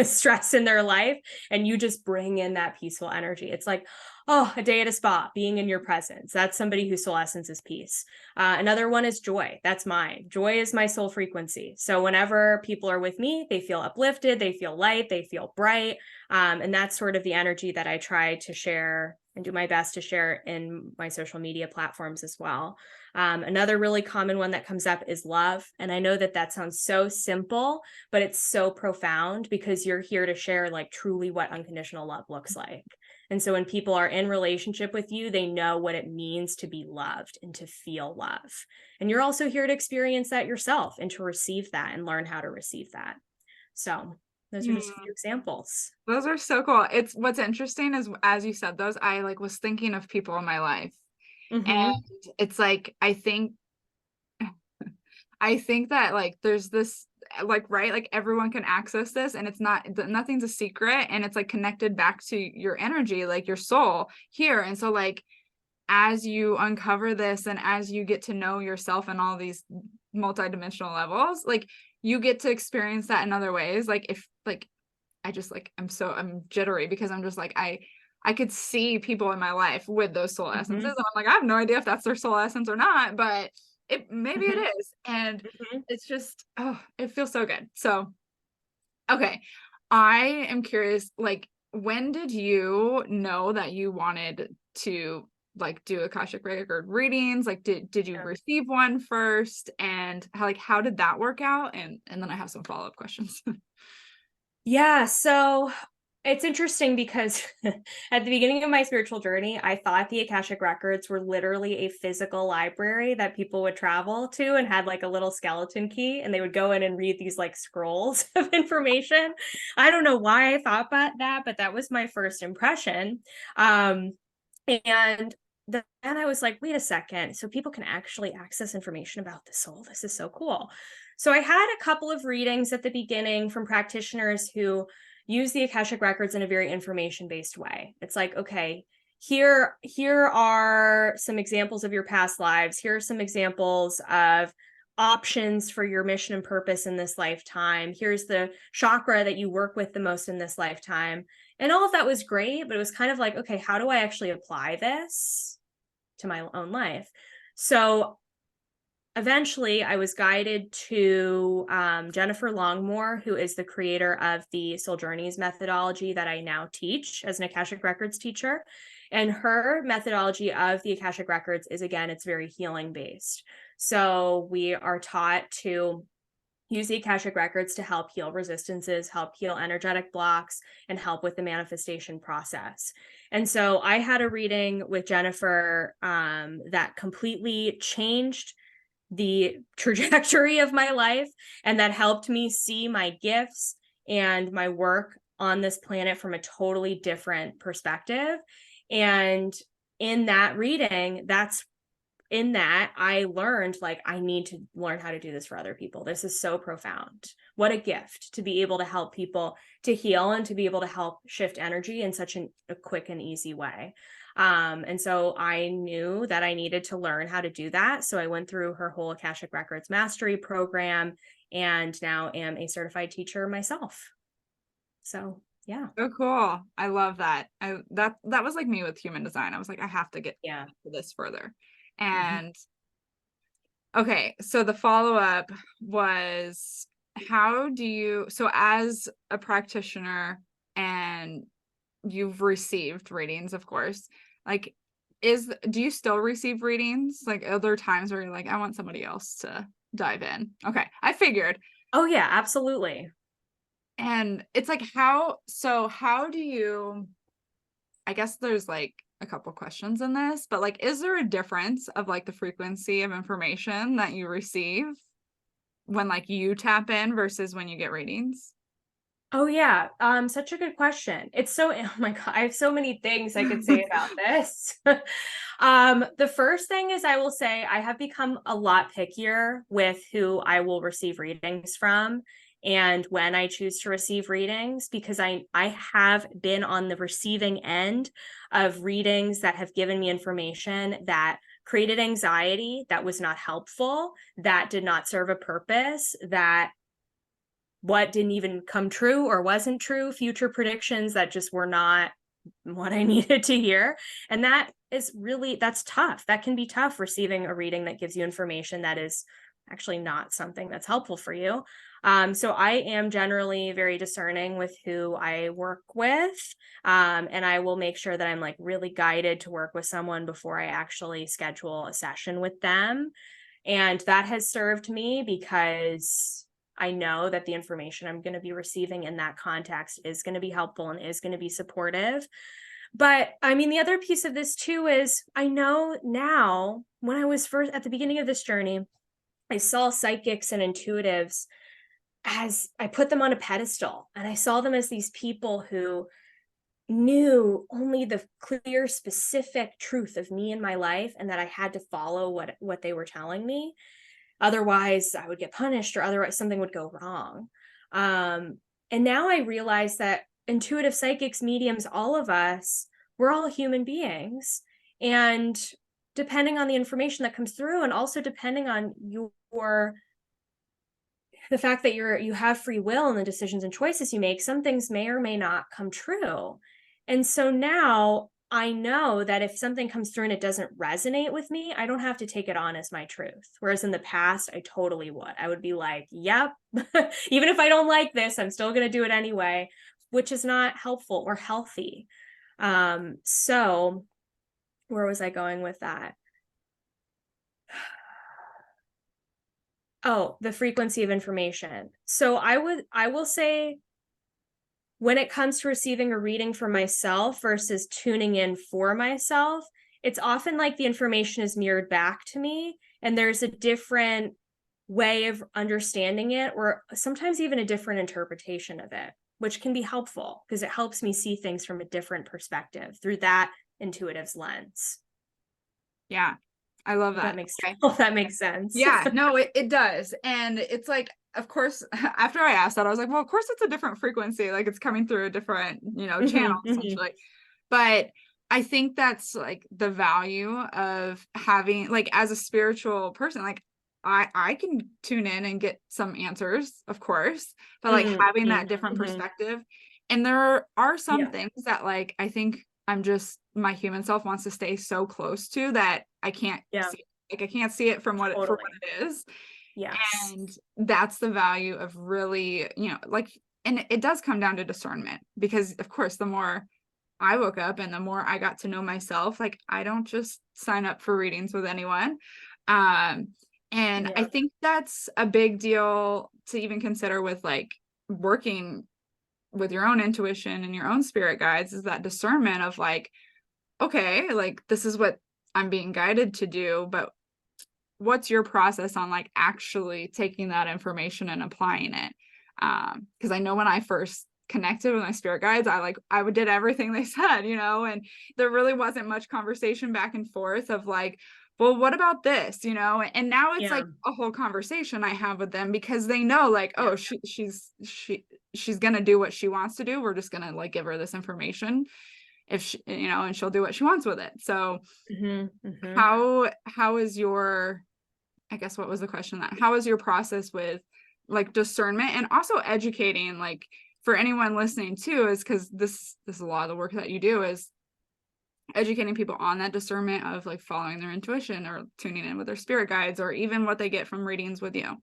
stress in their life, and you just bring in that peaceful energy. It's like, oh, a day at a spa, being in your presence. That's somebody whose soul essence is peace. Another one is joy. That's mine. Joy is my soul frequency. So whenever people are with me, they feel uplifted, they feel light, they feel bright. And that's sort of the energy that I try to share and do my best to share in my social media platforms as well. Another really common one that comes up is love. And I know that that sounds so simple, but it's so profound, because you're here to share like truly what unconditional love looks like. And so when people are in relationship with you, they know what it means to be loved and to feel love. And you're also here to experience that yourself and to receive that and learn how to receive that. So those are just a few examples. Those are so cool. It's what's interesting is, as you said those, I like was thinking of people in my life. And it's like, I think that like there's this like, right, like everyone can access this, and it's nothing's a secret, and it's like connected back to your energy, like your soul here. And so like, as you uncover this and as you get to know yourself in all these multidimensional levels, like you get to experience that in other ways. Like if like I just like I'm jittery, because I'm just like I could see people in my life with those soul essences, and I'm like, I have no idea if that's their soul essence or not, but maybe it is. And it's just, oh, it feels so good. So okay, I am curious, like, when did you know that you wanted to like do Akashic Record readings? Like, did you receive one first, and how did that work out? And then I have some follow-up questions. Yeah, so it's interesting because at the beginning of my spiritual journey, I thought the Akashic Records were literally a physical library that people would travel to and had like a little skeleton key, and they would go in and read these like scrolls of information. I don't know why I thought about that, but that was my first impression. And then I was like, wait a second. So people can actually access information about the soul. This is so cool. So I had a couple of readings at the beginning from practitioners who use the Akashic Records in a very information-based way. It's like, okay, here are some examples of your past lives. Here are some examples of options for your mission and purpose in this lifetime. Here's the chakra that you work with the most in this lifetime. And all of that was great, but it was kind of like, okay, how do I actually apply this to my own life? So eventually I was guided to Jennifer Longmore, who is the creator of the Soul Journeys methodology that I now teach as an Akashic Records teacher. And her methodology of the Akashic Records is, again, it's very healing based. So we are taught to use the Akashic Records to help heal resistances, help heal energetic blocks, and help with the manifestation process. And so I had a reading with Jennifer that completely changed the trajectory of my life, and that helped me see my gifts and my work on this planet from a totally different perspective. And in that reading, I learned, like, I need to learn how to do this for other people. This is so profound. What a gift to be able to help people to heal and to be able to help shift energy in such a quick and easy way. And so I knew that I needed to learn how to do that. So I went through her whole Akashic Records mastery program and now am a certified teacher myself. So yeah. So cool. I love that. That was like me with human design. I was like, I have to get Yeah. this further. And okay, so the follow-up was, so as a practitioner and you've received readings, of course, like, do you still receive readings? Like, are there times where you're like, I want somebody else to dive in? Okay, I figured. Oh yeah, absolutely. And it's like, how do you, I guess there's like a couple questions in this, but like, is there a difference of like the frequency of information that you receive when like you tap in versus when you get readings? Oh yeah, such a good question. It's so, oh my God, I have so many things I could say about this. The first thing is, I will say I have become a lot pickier with who I will receive readings from and when I choose to receive readings, because I have been on the receiving end of readings that have given me information that created anxiety, that was not helpful, that did not serve a purpose, that what didn't even come true or wasn't true, future predictions that just were not what I needed to hear. And that's tough. That can be tough, receiving a reading that gives you information that is actually not something that's helpful for you. So I am generally very discerning with who I work with. And I will make sure that I'm like really guided to work with someone before I actually schedule a session with them. And that has served me because I know that the information I'm going to be receiving in that context is going to be helpful and is going to be supportive. But I mean, the other piece of this too is, I know now, when I was first at the beginning of this journey, I saw psychics and intuitives as, I put them on a pedestal, and I saw them as these people who knew only the clear, specific truth of me and my life, and that I had to follow what they were telling me. Otherwise, I would get punished, or otherwise something would go wrong. And now I realize that intuitive psychics, mediums, all of us, we're all human beings. And depending on the information that comes through, and also depending on the fact that you have free will and the decisions and choices you make, some things may or may not come true. And so now I know that if something comes through and it doesn't resonate with me, I don't have to take it on as my truth. Whereas in the past, I totally would. I would be like, yep, even if I don't like this, I'm still going to do it anyway, which is not helpful or healthy. So where was I going with that? Oh, the frequency of information. So I will say, when it comes to receiving a reading for myself versus tuning in for myself, it's often like the information is mirrored back to me, and there's a different way of understanding it, or sometimes even a different interpretation of it, which can be helpful because it helps me see things from a different perspective through that intuitive's lens. Yeah, I love that. That makes sense. Yeah, no, it does. And it's like, of course, after I asked that, I was like, well, of course it's a different frequency. Like, it's coming through a different, channel, essentially. But I think that's like the value of having, like, as a spiritual person, like, I can tune in and get some answers, of course, but like having that different perspective. And there are some things that, like, I think my human self wants to stay so close to that I can't see Like I can't see it from what for Totally. what it is. Yes. And that's the value of really, like, and it does come down to discernment because of course the more I woke up and the more I got to know myself, like I don't just sign up for readings with anyone. Um, and I Yeah. think that's a big deal to even consider with like working with your own intuition and your own spirit guides is that discernment of like, okay, like this is what I'm being guided to do, but what's your process on like actually taking that information and applying it? Because I know when I first connected with my spirit guides, I would did everything they said, and there really wasn't much conversation back and forth of like, well, what about this, and now it's Yeah. like a whole conversation I have with them because they know like, Yeah. oh, she's gonna do what she wants to do, we're just gonna like give her this information if she, and she'll do what she wants with it. So how is your, I guess what was the question, that how is your process with like discernment and also educating, like for anyone listening too, is because this is a lot of the work that you do is educating people on that discernment of like following their intuition or tuning in with their spirit guides or even what they get from readings with you.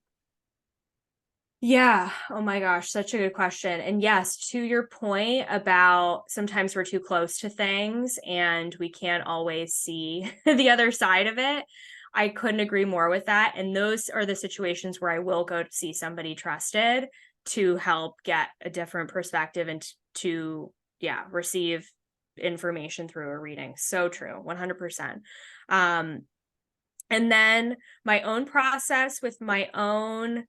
Yeah. Oh my gosh, such a good question. And yes, to your point about sometimes we're too close to things and we can't always see the other side of it. I couldn't agree more with that. And those are the situations where I will go to see somebody trusted to help get a different perspective and to, yeah, receive information through a reading. So true, 100%. Um, and then my own process with my own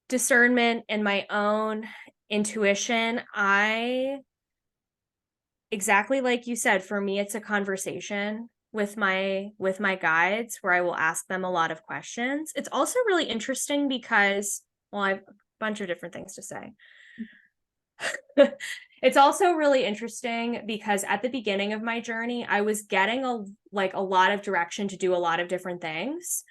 discernment and my own intuition, exactly like you said, for me it's a conversation with my guides where I will ask them a lot of questions. It's also really interesting because, well, I have a bunch of different things to say. It's also really interesting because at the beginning of my journey, I was getting a lot of direction to do a lot of different things.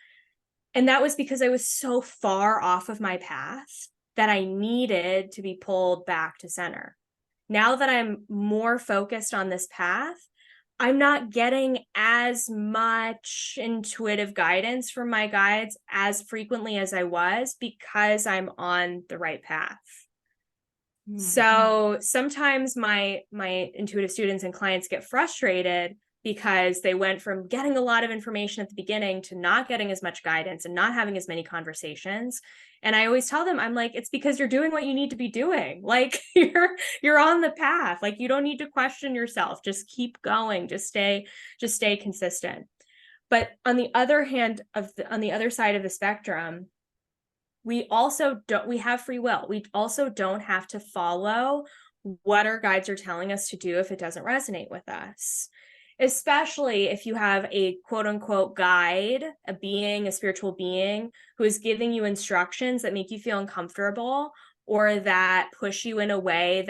And that was because I was so far off of my path that I needed to be pulled back to center. Now that I'm more focused on this path, I'm not getting as much intuitive guidance from my guides as frequently as I was because I'm on the right path. So sometimes my intuitive students and clients get frustrated because they went from getting a lot of information at the beginning to not getting as much guidance and not having as many conversations. And I always tell them, I'm like, it's because you're doing what you need to be doing. Like you're on the path. Like you don't need to question yourself. Just keep going. Just stay consistent. But on the other hand on the other side of the spectrum, we have free will. We also don't have to follow what our guides are telling us to do if it doesn't resonate with us. Especially if you have a quote unquote guide, a spiritual being who is giving you instructions that make you feel uncomfortable or that push you in a way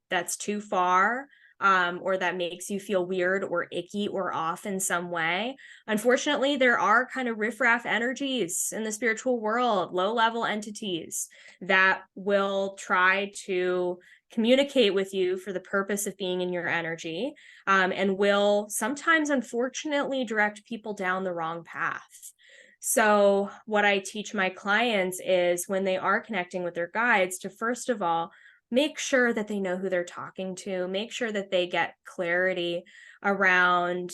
that's too far, or that makes you feel weird or icky or off in some way. Unfortunately, there are kind of riffraff energies in the spiritual world, low level entities that will try to communicate with you for the purpose of being in your energy, and will sometimes, unfortunately, direct people down the wrong path. So, what I teach my clients is when they are connecting with their guides to, first of all, make sure that they know who they're talking to, make sure that they get clarity around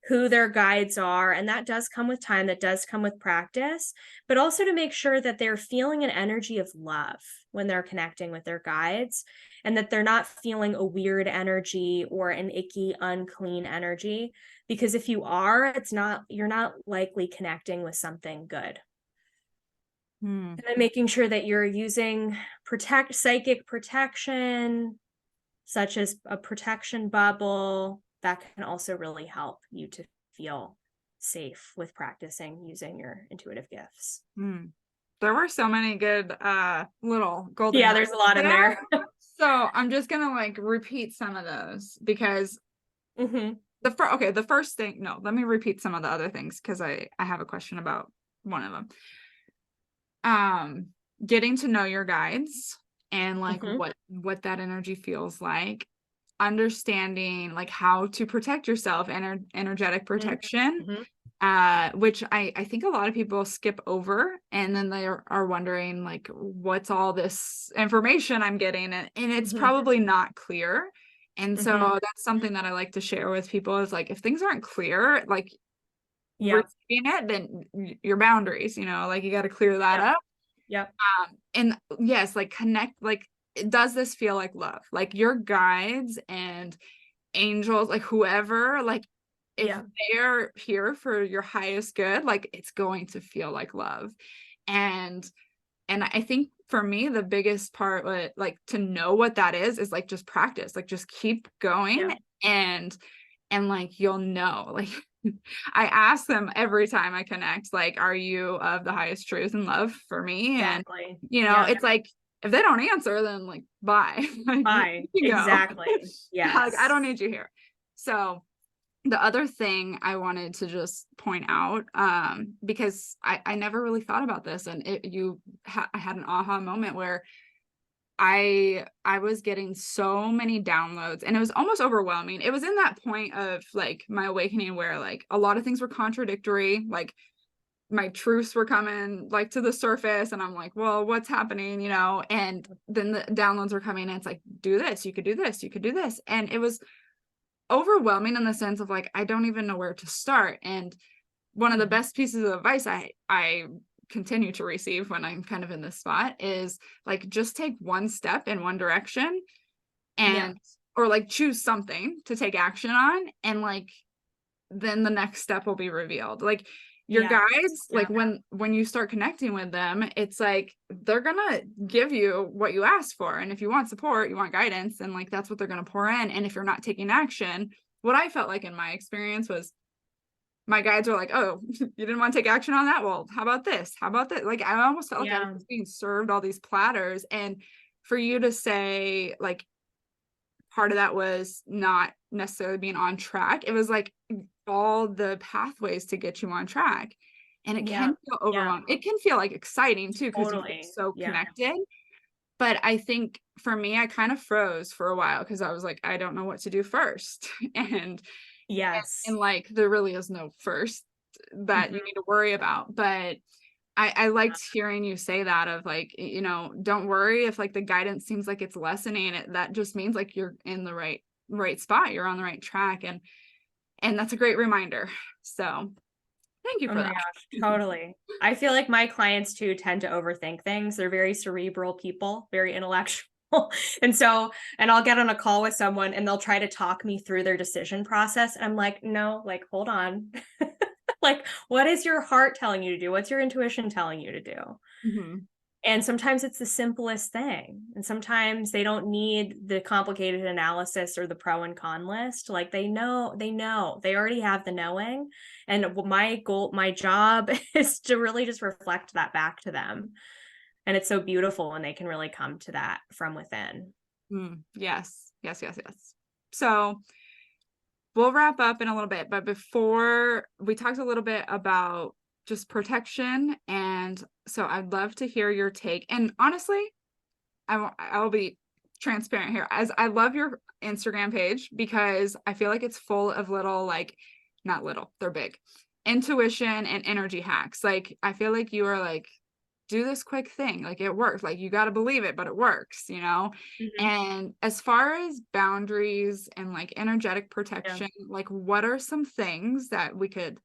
who their guides are. And that does come with time, that does come with practice, but also to make sure that they're feeling an energy of love when they're connecting with their guides and that they're not feeling a weird energy or an icky, unclean energy. Because if you are, you're not likely connecting with something good. And then making sure that you're using psychic protection, such as a protection bubble, that can also really help you to feel safe with practicing using your intuitive gifts. There were so many good little golden Yeah, there's a lot in there. So I'm just gonna like repeat some of those because the first thing, no, let me repeat some of the other things because I have a question about one of them. Getting to know your guides and like what that energy feels like. understanding like how to protect yourself, energetic protection, Mm-hmm. which I think a lot of people skip over, and then they are wondering like, what's all this information I'm getting? And it's Mm-hmm. probably not clear. And so Mm-hmm. that's something that I like to share with people is like, if things aren't clear, like Yep. receiving it, then your boundaries, like you got to clear that Yep. up. Yep. And yes, like connect, like, does this feel like love? Like your guides and angels, like whoever, like if Yeah. they're here for your highest good, like it's going to feel like love. And I think for me, the biggest part, like to know what that is like just practice, like just keep going, Yeah. and like you'll know. Like I ask them every time I connect, like, are you of the highest truth and love for me? And Exactly. Yeah. it's like if they don't answer, then like bye. Like Bye. you can go. Exactly. Like I Yes. don't need you here. So the other thing I wanted to just point out, because I never really thought about this, and I had an aha moment where I was getting so many downloads, and it was almost overwhelming. It was in that point of like my awakening where like a lot of things were contradictory, like my truths were coming like to the surface, and I'm like, well, what's happening, and then the downloads were coming, and it's like, do this, you could do this, you could do this. And it was overwhelming in the sense of like, I don't even know where to start. And one of the best pieces of advice I continue to receive when I'm kind of in this spot is like, just take one step in one direction, Yeah. and or like choose something to take action on, and like then the next step will be revealed. Like your Yeah. guides, Yeah. like when you start connecting with them, it's like they're gonna give you what you asked for. And if you want support, you want guidance, and like that's what they're gonna pour in. And if you're not taking action, what I felt like in my experience was my guides are like, oh, you didn't want to take action on that? Well, how about this? How about that? Like I almost felt like I was Yeah. just being served all these platters. And for you to say like part of that was not necessarily being on track, it was like all the pathways to get you on track. And it Yeah. can feel Yeah. overwhelming. It can feel like exciting too, because you feel Totally. so Yeah. connected. But I think for me, I kind of froze for a while because I was like, I don't know what to do first. and Yes. like there really is no first that you Mhm. need to worry about. But I liked hearing you say that of like, don't worry if like the guidance seems like it's lessening it. That just means like you're in the right spot. You're on the right track. And that's a great reminder. So thank you Oh for my that. gosh, totally. I feel like my clients too tend to overthink things. They're very cerebral people, very intellectual. And I'll get on a call with someone and they'll try to talk me through their decision process. And I'm like, no, like, hold on. Like, what is your heart telling you to do? What's your intuition telling you to do? Mhm. And sometimes it's the simplest thing. And sometimes they don't need the complicated analysis or the pro and con list. Like they already have the knowing. And my job is to really just reflect that back to them. And it's so beautiful when they can really come to that from within. Yes. Yes. Yes. Yes. So we'll wrap up in a little bit, but before we talked a little bit about just protection. And so I'd love to hear your take. And honestly, I'll be transparent here, as I love your Instagram page because I feel like it's full of little, like, not little, they're big, intuition and energy hacks. Like I feel like you are like, do this quick thing, like it works, like you got to believe it, but it works. Mhm. And as far as boundaries and like energetic Yeah. protection, like what are some things that we could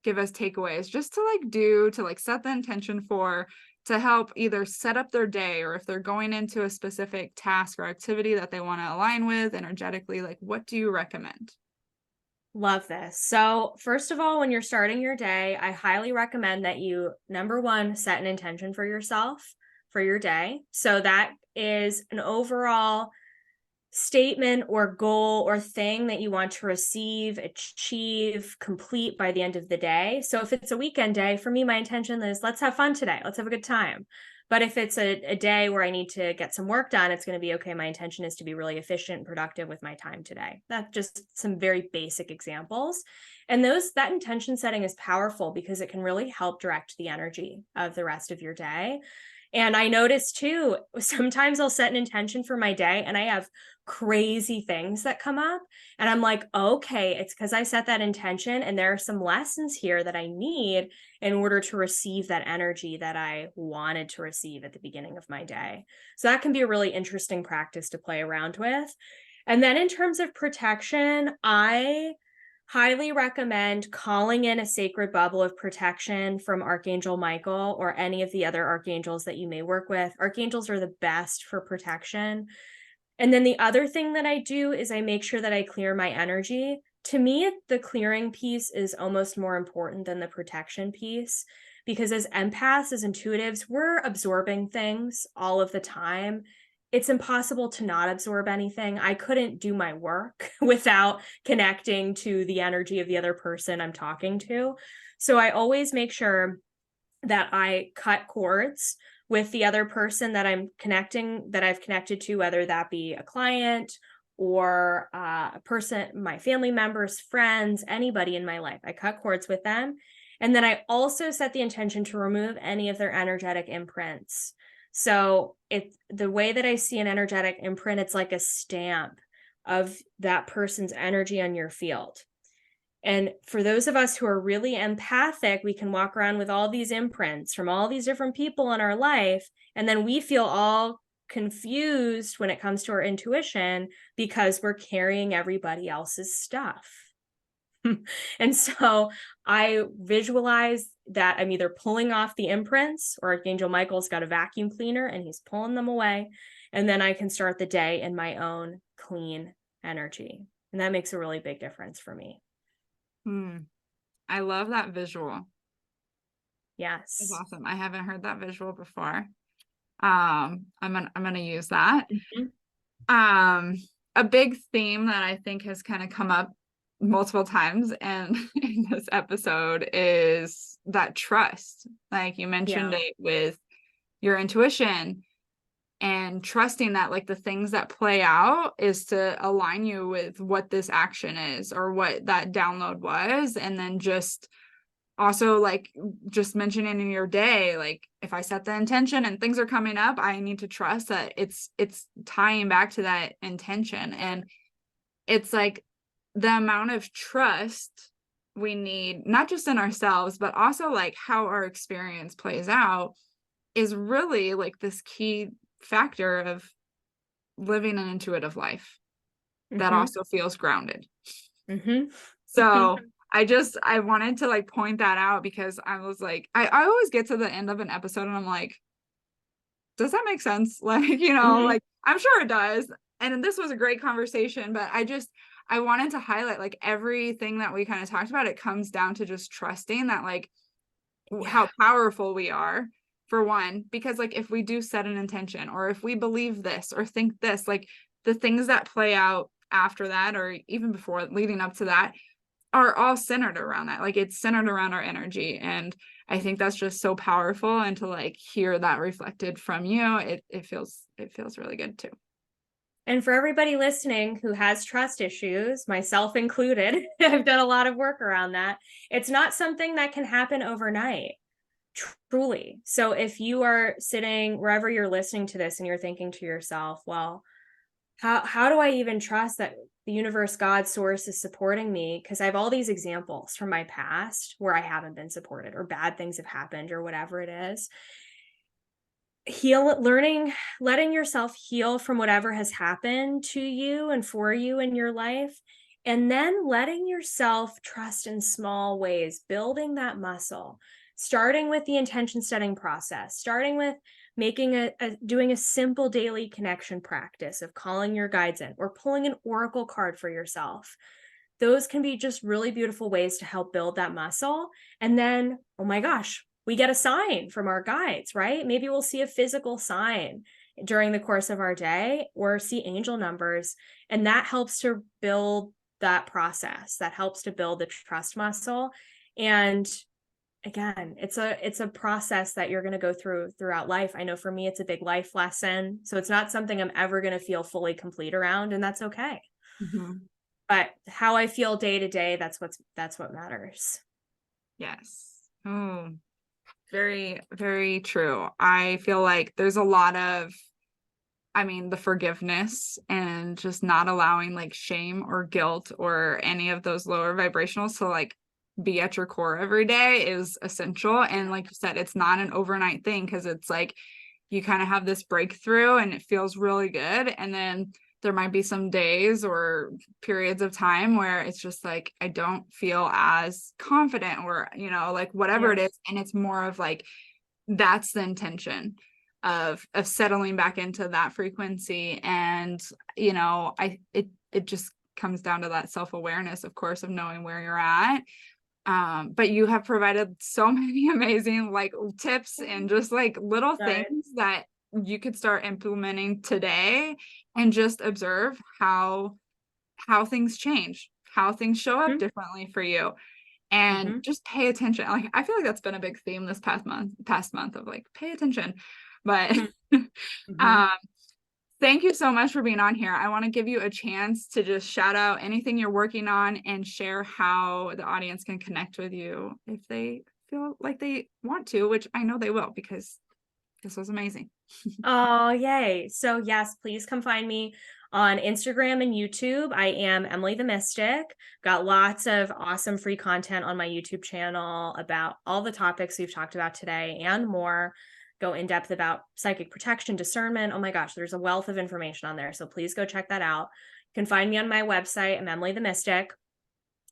give us takeaways just to like do to like set the intention for, to help either set up their day, or if they're going into a specific task or activity that they want to align with energetically, like what do you recommend? Love this. So, first of all, when you're starting your day, I highly recommend that you, number one, set an intention for yourself for your day. So, that is an overall statement or goal or thing that you want to receive, achieve, complete by the end of the day. So if it's a weekend day, for me, my intention is let's have fun today. Let's have a good time. But if it's a day where I need to get some work done, it's going to be okay. My intention is to be really efficient and productive with my time today. That's just some very basic examples. And that intention setting is powerful because it can really help direct the energy of the rest of your day. And I notice too, sometimes I'll set an intention for my day and I have crazy things that come up. And I'm like, okay, it's because I set that intention and there are some lessons here that I need in order to receive that energy that I wanted to receive at the beginning of my day. So that can be a really interesting practice to play around with. And then in terms of protection, I highly recommend calling in a sacred bubble of protection from Archangel Michael or any of the other archangels that you may work with. Archangels are the best for protection. And then the other thing that I do is I make sure that I clear my energy. To me, the clearing piece is almost more important than the protection piece, because as empaths, as intuitives, we're absorbing things all of the time. It's impossible to not absorb anything. I couldn't do my work without connecting to the energy of the other person I'm talking to. So I always make sure that I cut cords with the other person that I'm connecting, that I've connected to, whether that be a client or a person, my family members, friends, anybody in my life. I cut cords with them. And then I also set the intention to remove any of their energetic imprints. So it's the way that I see an energetic imprint, it's like a stamp of that person's energy on your field. And for those of us who are really empathic, we can walk around with all these imprints from all these different people in our life. And then we feel all confused when it comes to our intuition because we're carrying everybody else's stuff. And so I visualize that I'm either pulling off the imprints, or Archangel Michael's got a vacuum cleaner and he's pulling them away. And then I can start the day in my own clean energy. And that makes a really big difference for me. I love that visual. Yes. It's awesome. I haven't heard that visual before. I'm gonna use that. A big theme that I think has kind of come up multiple times and in this episode is that trust. Like you mentioned it with your intuition and trusting that like the things that play out is to align you with what this action is or what that download was. And then just also like just mentioning in your day, like if I set the intention and things are coming up, I need to trust that it's tying back to that intention. And it's like the amount of trust we need, not just in ourselves, but also like how our experience plays out is really like this key factor of living an intuitive life that also feels grounded. So I wanted to like point that out because I was like, I always get to the end of an episode and I'm like, does that make sense? Like, like I'm sure it does. And this was a great conversation, but I wanted to highlight like everything that we kind of talked about. It comes down to just trusting that like how powerful we are, for one, because like if we do set an intention or if we believe this or think this, like the things that play out after that or even before leading up to that are all centered around that. Like it's centered around our energy. And I think that's just so powerful. And to like hear that reflected from you, it feels really good too. And for everybody listening who has trust issues, myself included, I've done a lot of work around that. It's not something that can happen overnight, truly. So if you are sitting wherever you're listening to this and you're thinking to yourself, well, how do I even trust that the universe, God, source is supporting me? Because I have all these examples from my past where I haven't been supported or bad things have happened or whatever it is. Letting yourself heal from whatever has happened to you and for you in your life, and then letting yourself trust in small ways, building that muscle, starting with the intention setting process, starting with doing a simple daily connection practice of calling your guides in or pulling an oracle card for yourself. Those can be just really beautiful ways to help build that muscle. And then, oh my gosh, we get a sign from our guides, right? Maybe we'll see a physical sign during the course of our day or see angel numbers. And that helps to build that process, that helps to build the trust muscle. And again, it's a process that you're going to go throughout life. I know for me, it's a big life lesson. So it's not something I'm ever going to feel fully complete around, and that's okay. But how I feel day to day, that's what matters. Yes. Oh, Very, very true. I feel like there's a lot of, the forgiveness and just not allowing like shame or guilt or any of those lower vibrationals to like be at your core every day is essential. And like you said, it's not an overnight thing, because it's like you kind of have this breakthrough and it feels really good. And then there might be some days or periods of time where it's just like, I don't feel as confident, or, like whatever it Yes. is. And it's more of like, that's the intention of settling back into that frequency. And, it just comes down to that self-awareness, of course, of knowing where you're at. But you have provided so many amazing like tips and just like little Right. things that you could start implementing today, and just observe how things change, how things show up Mhm. differently for you, and Mhm. just pay attention. Like I feel like that's been a big theme this past month of like pay attention. But Mhm. Mhm. um thank you so much for being on here. I want to give you a chance to just shout out anything you're working on and share how the audience can connect with you if they feel like they want to, which I know they will, because this was amazing. Oh, yay. So, yes, please come find me on Instagram and YouTube. I am Emily the Mystic. Got lots of awesome free content on my YouTube channel about all the topics we've talked about today and more. Go in depth about psychic protection, discernment. Oh my gosh, there's a wealth of information on there. So, please go check that out. You can find me on my website. I'm Emily the Mystic.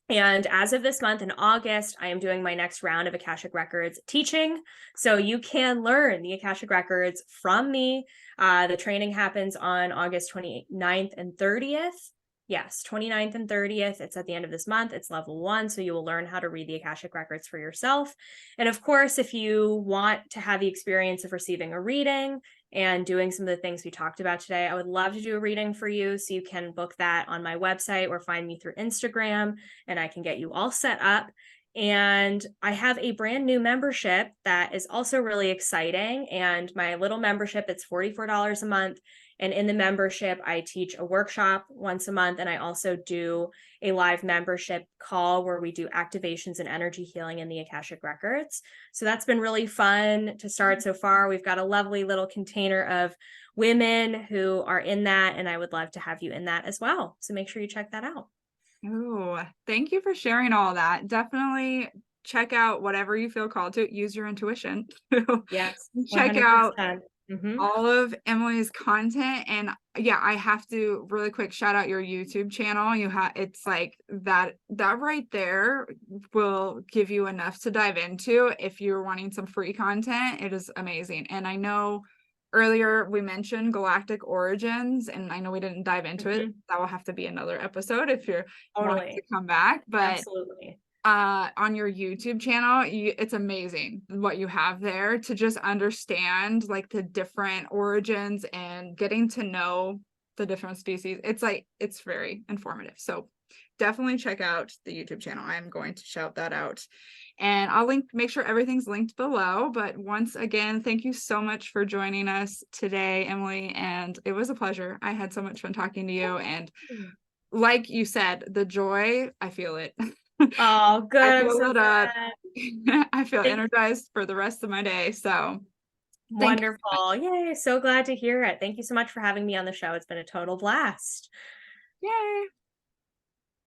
And as of this month in August, I am doing my next round of Akashic Records teaching. So you can learn the Akashic Records from me. The training happens on August 29th and 30th. Yes, 29th and 30th. It's at the end of this month. It's level 1. So you will learn how to read the Akashic Records for yourself. And of course, if you want to have the experience of receiving a reading and doing some of the things we talked about today, I would love to do a reading for you. So you can book that on my website or find me through Instagram, and I can get you all set up. And I have a brand new membership that is also really exciting. And my little membership, it's $44 a month. And in the membership, I teach a workshop once a month. And I also do a live membership call where we do activations and energy healing in the Akashic Records. So that's been really fun to start so far. We've got a lovely little container of women who are in that. And I would love to have you in that as well. So make sure you check that out. Oh, thank you for sharing all that. Definitely check out whatever you feel called to. Use your intuition. Yes, Check out 100%. Mhm. all of Emily's content. And yeah, I have to really quick shout out your YouTube channel. It's like that right there will give you enough to dive into if you're wanting some free content. It is amazing. And I know earlier we mentioned galactic origins, and I know we didn't dive into it. Mhm. That will have to be another episode if you're wanting to Totally. come back. But Absolutely. on your YouTube channel, it's amazing what you have there to just understand like the different origins and getting to know the different species. It's very informative. So definitely check out the YouTube channel. I'm going to shout that out. And I'll make sure everything's linked below. But once again, thank you so much for joining us today, Emily. And it was a pleasure. I had so much fun talking to you. And like you said, the joy, I feel it. Oh, good. I I'm feel so lit up. glad. I feel Thank energized for the rest of my day. So thank you so Wonderful. much. Yay, so glad to hear it. Thank you so much for having me on the show. It's been a total blast. Yay.